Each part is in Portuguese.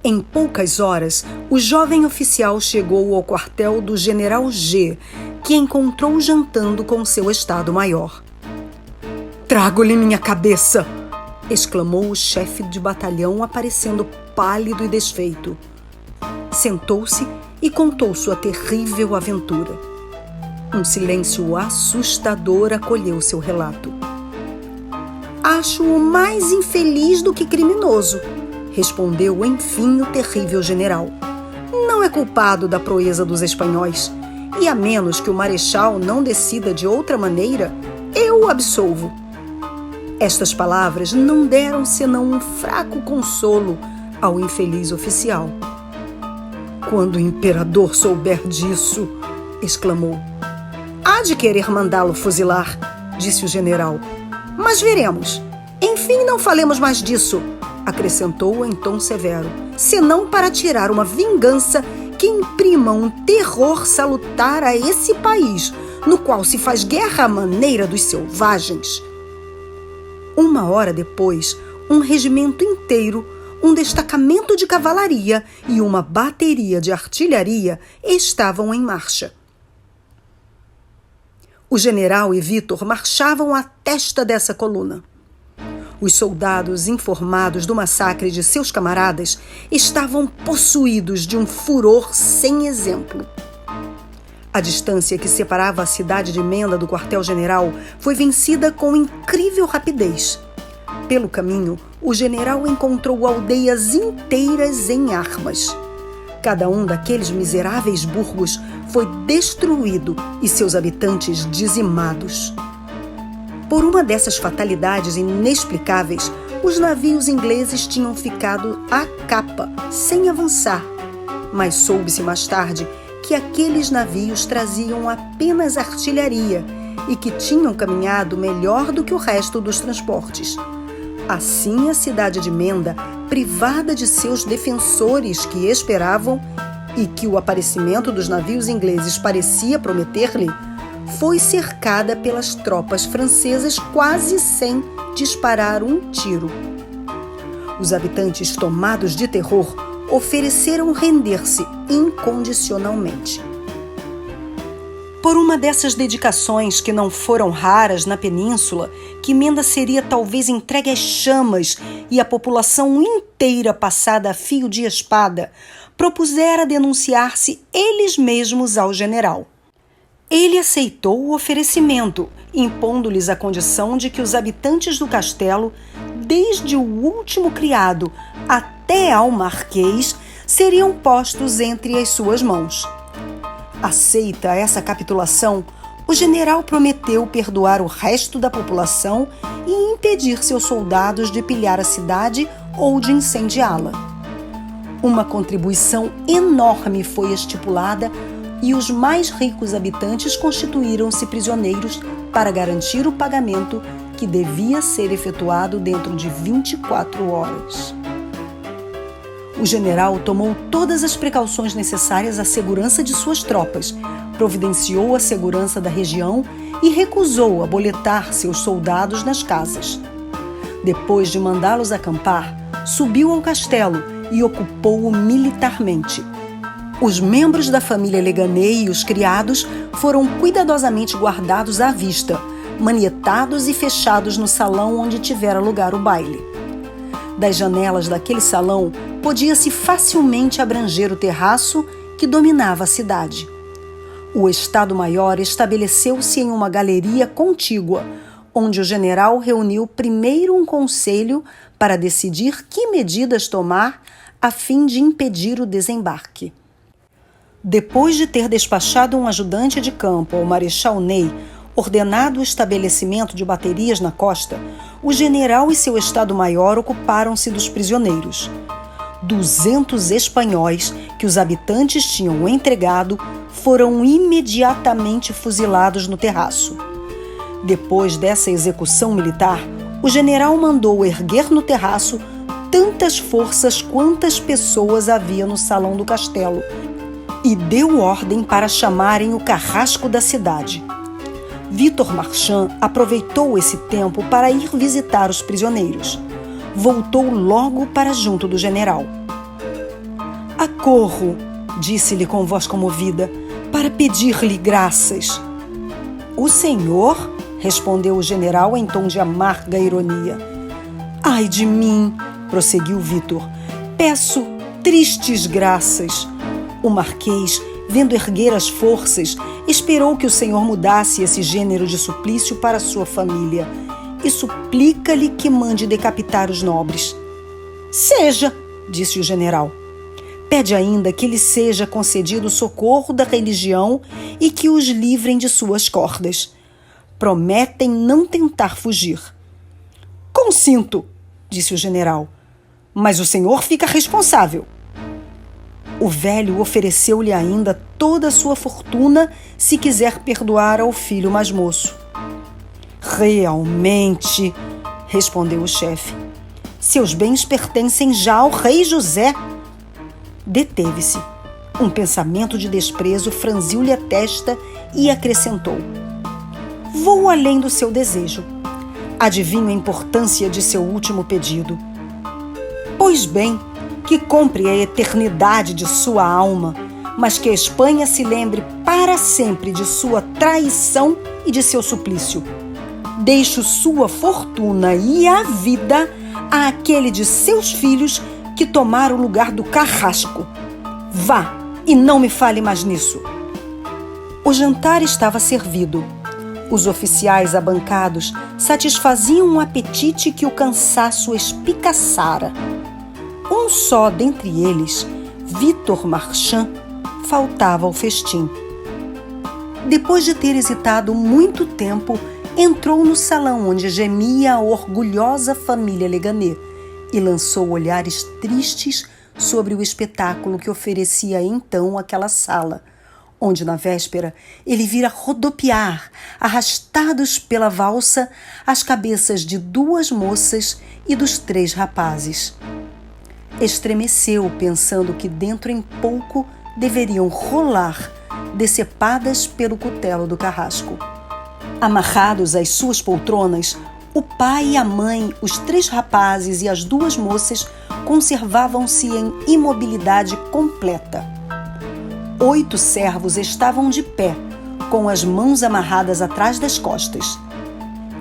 Em poucas horas, o jovem oficial chegou ao quartel do general G, que encontrou jantando com seu estado-maior. "Trago-lhe minha cabeça!" exclamou o chefe de batalhão, aparecendo pálido e desfeito. Sentou-se e contou sua terrível aventura. Um silêncio assustador acolheu seu relato. "Acho-o mais infeliz do que criminoso", respondeu enfim o terrível general. "Não é culpado da proeza dos espanhóis, e a menos que o marechal não decida de outra maneira, eu o absolvo." Estas palavras não deram senão um fraco consolo ao infeliz oficial. "Quando o imperador souber disso", exclamou. "Há de querer mandá-lo fuzilar", disse o general. "Mas veremos. Enfim, não falemos mais disso", acrescentou em tom severo, "senão para tirar uma vingança que imprima um terror salutar a esse país, no qual se faz guerra à maneira dos selvagens." Uma hora depois, um regimento inteiro, um destacamento de cavalaria e uma bateria de artilharia estavam em marcha. O general e Vítor marchavam à testa dessa coluna. Os soldados, informados do massacre de seus camaradas, estavam possuídos de um furor sem exemplo. A distância que separava a cidade de Menda do quartel-general foi vencida com incrível rapidez. Pelo caminho, o general encontrou aldeias inteiras em armas. Cada um daqueles miseráveis burgos foi destruído e seus habitantes dizimados. Por uma dessas fatalidades inexplicáveis, os navios ingleses tinham ficado à capa, sem avançar. Mas soube-se mais tarde que aqueles navios traziam apenas artilharia e que tinham caminhado melhor do que o resto dos transportes. Assim, a cidade de Menda, privada de seus defensores que esperavam e que o aparecimento dos navios ingleses parecia prometer-lhe, foi cercada pelas tropas francesas quase sem disparar um tiro. Os habitantes, tomados de terror, ofereceram render-se incondicionalmente. Por uma dessas dedicações que não foram raras na península, que Menda seria talvez entregue às chamas e a população inteira passada a fio de espada, propusera denunciar-se eles mesmos ao general. Ele aceitou o oferecimento, impondo-lhes a condição de que os habitantes do castelo, desde o último criado até ao marquês, seriam postos entre as suas mãos. Aceita essa capitulação, o general prometeu perdoar o resto da população e impedir seus soldados de pilhar a cidade ou de incendiá-la. Uma contribuição enorme foi estipulada e os mais ricos habitantes constituíram-se prisioneiros para garantir o pagamento que devia ser efetuado dentro de 24 horas. O general tomou todas as precauções necessárias à segurança de suas tropas, providenciou a segurança da região e recusou aboletar seus soldados nas casas. Depois de mandá-los acampar, subiu ao castelo e ocupou-o militarmente. Os membros da família Leganei e os criados foram cuidadosamente guardados à vista, manietados e fechados no salão onde tivera lugar o baile. Das janelas daquele salão, podia-se facilmente abranger o terraço que dominava a cidade. O Estado-Maior estabeleceu-se em uma galeria contígua, onde o general reuniu primeiro um conselho para decidir que medidas tomar a fim de impedir o desembarque. Depois de ter despachado um ajudante de campo ao marechal Ney, ordenado o estabelecimento de baterias na costa, o general e seu Estado-Maior ocuparam-se dos prisioneiros. 200 espanhóis que os habitantes tinham entregado foram imediatamente fuzilados no terraço. Depois dessa execução militar, o general mandou erguer no terraço tantas forças quantas pessoas havia no salão do castelo e deu ordem para chamarem o carrasco da cidade. Vítor Marchand aproveitou esse tempo para ir visitar os prisioneiros. Voltou logo para junto do general. Acorro, disse-lhe com voz comovida, para pedir-lhe graças. O senhor? Respondeu o general em tom de amarga ironia. Ai de mim, prosseguiu Vítor, peço tristes graças. O marquês, vendo erguer as forças, esperou que o senhor mudasse esse gênero de suplício para sua família e suplica-lhe que mande decapitar os nobres. Seja, disse o general. Pede ainda que lhe seja concedido o socorro da religião e que os livrem de suas cordas. Prometem não tentar fugir. Consinto, disse o general, mas o senhor fica responsável. O velho ofereceu-lhe ainda toda a sua fortuna se quiser perdoar ao filho mais moço. Realmente, respondeu o chefe, seus bens pertencem já ao rei José. Deteve-se. Um pensamento de desprezo franziu-lhe a testa e acrescentou: vou além do seu desejo. Adivinho a importância de seu último pedido. Pois bem, que compre a eternidade de sua alma, mas que a Espanha se lembre para sempre de sua traição e de seu suplício. Deixo sua fortuna e a vida àquele de seus filhos que tomaram o lugar do Carrasco. Vá e não me fale mais nisso. O jantar estava servido. Os oficiais abancados satisfaziam um apetite que o cansaço espicaçara. Um só dentre eles, Vítor Marchand, faltava ao festim. Depois de ter hesitado muito tempo, entrou no salão onde gemia a orgulhosa família Leganés e lançou olhares tristes sobre o espetáculo que oferecia então aquela sala, onde na véspera ele vira rodopiar, arrastados pela valsa, as cabeças de 2 moças e dos 3 rapazes. Estremeceu, pensando que dentro em pouco deveriam rolar, decepadas pelo cutelo do Carrasco. Amarrados às suas poltronas, o pai e a mãe, os 3 rapazes e as 2 moças conservavam-se em imobilidade completa. 8 servos estavam de pé, com as mãos amarradas atrás das costas.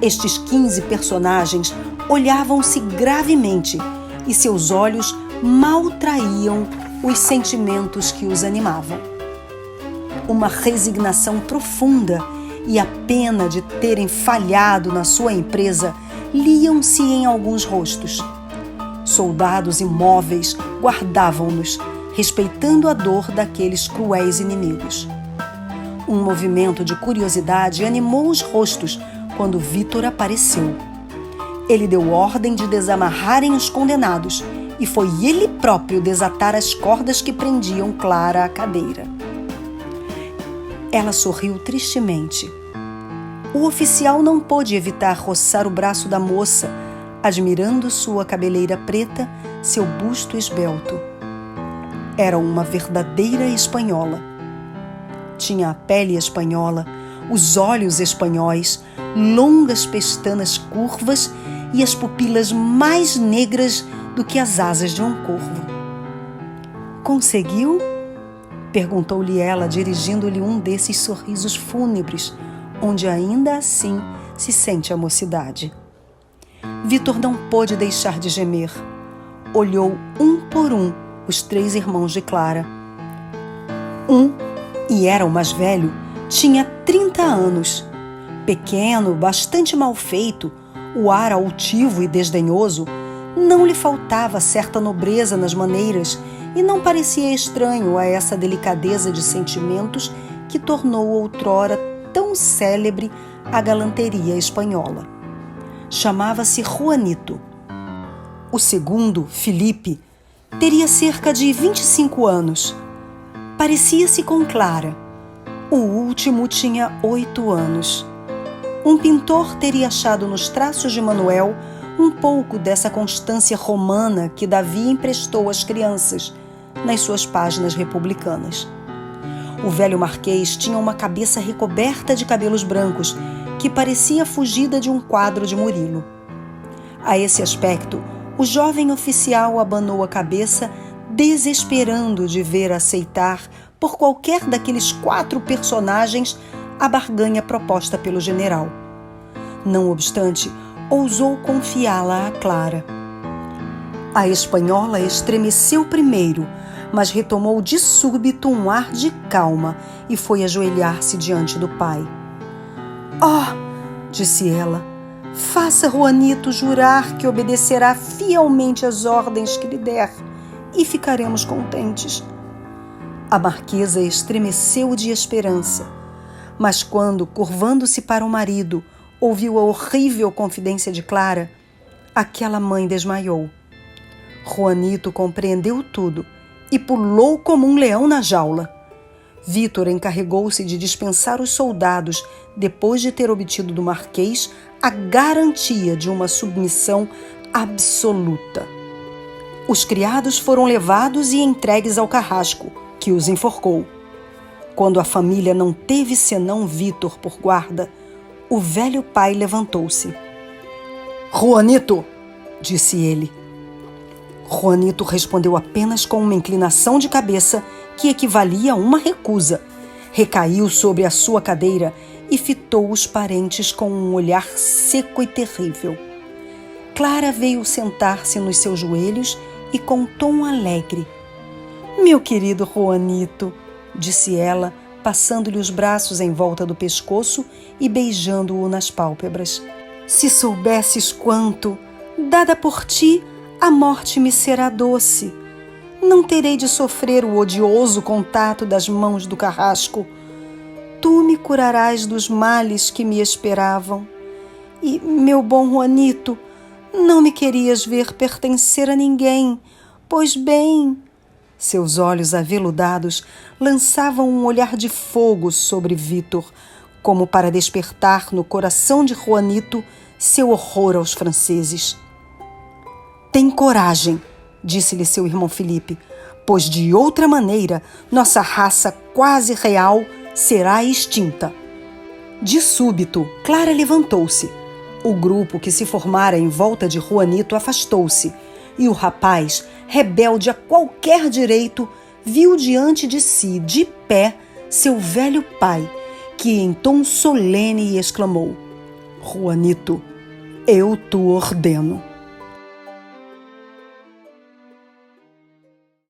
Estes 15 personagens olhavam-se gravemente e seus olhos mal traíam os sentimentos que os animavam. Uma resignação profunda e a pena de terem falhado na sua empresa liam-se em alguns rostos. Soldados imóveis guardavam-nos, respeitando a dor daqueles cruéis inimigos. Um movimento de curiosidade animou os rostos quando Vítor apareceu. Ele deu ordem de desamarrarem os condenados e foi ele próprio desatar as cordas que prendiam Clara à cadeira. Ela sorriu tristemente. O oficial não pôde evitar roçar o braço da moça, admirando sua cabeleira preta, seu busto esbelto. Era uma verdadeira espanhola. Tinha a pele espanhola, os olhos espanhóis, longas pestanas curvas e as pupilas mais negras do que as asas de um corvo. Conseguiu? Perguntou-lhe ela, dirigindo-lhe um desses sorrisos fúnebres, onde ainda assim se sente a mocidade. Vítor não pôde deixar de gemer. Olhou um por um os 3 irmãos de Clara. E era o mais velho, tinha 30 anos. Pequeno, bastante mal feito, o ar altivo e desdenhoso, não lhe faltava certa nobreza nas maneiras e não parecia estranho a essa delicadeza de sentimentos que tornou outrora tão célebre a galanteria espanhola. Chamava-se Juanito. O segundo, Felipe, teria cerca de 25 anos. Parecia-se com Clara. O último tinha 8 anos. Um pintor teria achado nos traços de Manuel um pouco dessa constância romana que Davi emprestou às crianças nas suas páginas republicanas. O velho marquês tinha uma cabeça recoberta de cabelos brancos que parecia fugida de um quadro de Murilo. A esse aspecto, o jovem oficial abanou a cabeça, desesperando de ver aceitar por qualquer daqueles 4 personagens a barganha proposta pelo general. Não obstante, ousou confiá-la a Clara. A espanhola estremeceu primeiro, mas retomou de súbito um ar de calma e foi ajoelhar-se diante do pai. «Oh!» disse ela, «faça Juanito jurar que obedecerá fielmente às ordens que lhe der, e ficaremos contentes.» A marquesa estremeceu de esperança, mas quando, curvando-se para o marido, ouviu a horrível confidência de Clara, aquela mãe desmaiou. Juanito compreendeu tudo e pulou como um leão na jaula. Vítor encarregou-se de dispensar os soldados depois de ter obtido do marquês a garantia de uma submissão absoluta. Os criados foram levados e entregues ao carrasco, que os enforcou. Quando a família não teve senão Vítor por guarda, o velho pai levantou-se. «Juanito!» disse ele. Juanito respondeu apenas com uma inclinação de cabeça que equivalia a uma recusa. Recaiu sobre a sua cadeira e fitou os parentes com um olhar seco e terrível. Clara veio sentar-se nos seus joelhos e com um tom alegre. «Meu querido Juanito», disse ela, passando-lhe os braços em volta do pescoço e beijando-o nas pálpebras. «Se soubesses quanto, dada por ti, a morte me será doce. Não terei de sofrer o odioso contato das mãos do carrasco. Tu me curarás dos males que me esperavam. E, meu bom Juanito, não me querias ver pertencer a ninguém, pois bem...» Seus olhos aveludados lançavam um olhar de fogo sobre Vítor, como para despertar no coração de Juanito seu horror aos franceses. «Tem coragem», disse-lhe seu irmão Felipe, «pois de outra maneira nossa raça quase real será extinta.» De súbito, Clara levantou-se. O grupo que se formara em volta de Juanito afastou-se, e o rapaz, rebelde a qualquer direito, viu diante de si, de pé, seu velho pai, que em tom solene exclamou: «Juanito, eu te ordeno.»